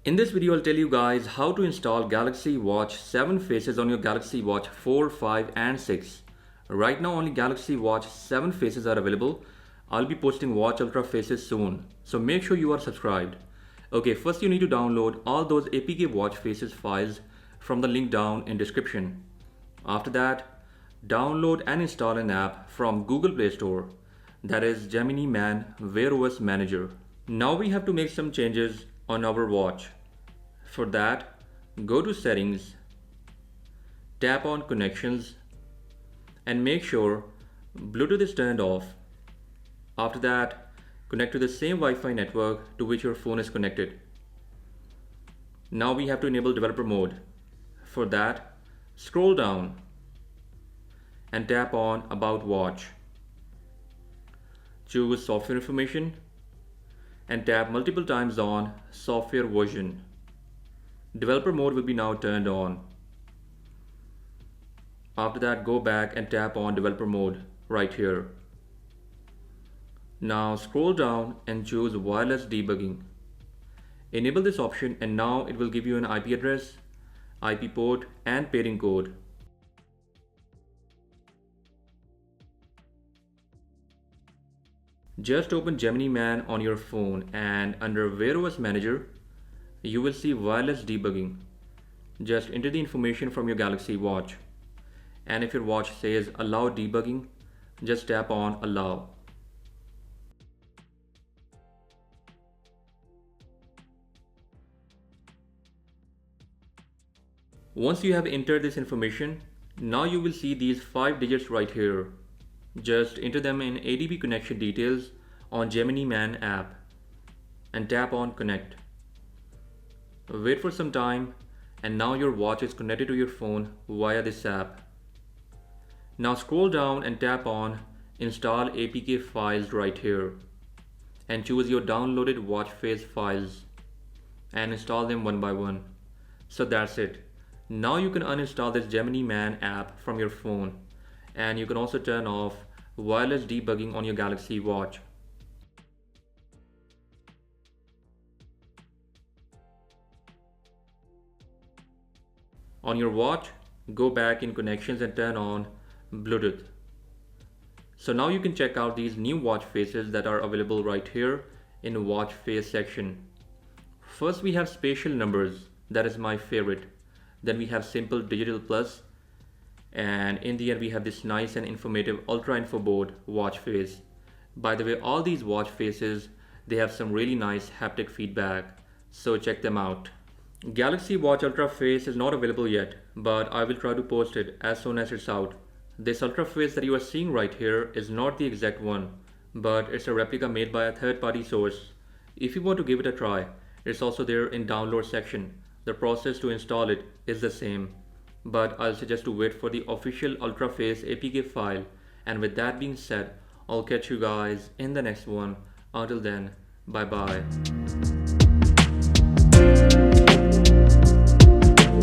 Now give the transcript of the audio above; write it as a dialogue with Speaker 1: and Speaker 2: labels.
Speaker 1: In this video, I'll tell you guys how to install Galaxy Watch 7 faces on your Galaxy Watch 4, 5 and 6. Right now only Galaxy Watch 7 faces are available. I'll be posting Watch Ultra faces soon, so make sure you are subscribed. Okay, first you need to download all those APK Watch faces files from the link down in description. After that, download and install an app from Google Play Store, that is Geminiman Wear OS Manager. Now we have to make some changes on our watch. For that, go to Settings, tap on Connections and make sure Bluetooth is turned off. After that, connect to the same Wi-Fi network to which your phone is connected. Now we have to enable developer mode. For that, scroll down and tap on About Watch. Choose Software Information and tap multiple times on Software Version. Developer mode will be now turned on. After that, go back and tap on Developer mode right here. Now scroll down and choose Wireless Debugging. Enable this option and now it will give you an IP address, IP port and pairing code. Just open Geminiman on your phone and under Wear OS Manager, you will see Wireless Debugging. Just enter the information from your Galaxy Watch. And if your watch says Allow Debugging, just tap on Allow. Once you have entered this information, now you will see these 5 digits right here. Just enter them in ADB connection details on Geminiman app and tap on Connect. Wait for some time and now your watch is connected to your phone via this app. Now scroll down and tap on Install APK files right here and choose your downloaded watch face files and install them one by one. So that's it. Now you can uninstall this Geminiman app from your phone. And you can also turn off wireless debugging on your Galaxy Watch. On your watch, go back in connections and turn on Bluetooth. So now you can check out these new watch faces that are available right here in watch face section. First we have spatial numbers, that is my favorite. Then we have simple digital plus. And in the end we have this nice and informative Ultra Info Board watch face. By the way, all these watch faces, they have some really nice haptic feedback, so check them out. Galaxy Watch Ultra face is not available yet, but I will try to post it as soon as it's out. This Ultra face that you are seeing right here is not the exact one, but it's a replica made by a third-party source. If you want to give it a try, it's also there in download section. The process to install it is the same. But I'll suggest to wait for the official Ultraface APK file. And with that being said, I'll catch you guys in the next one. Until then, bye bye.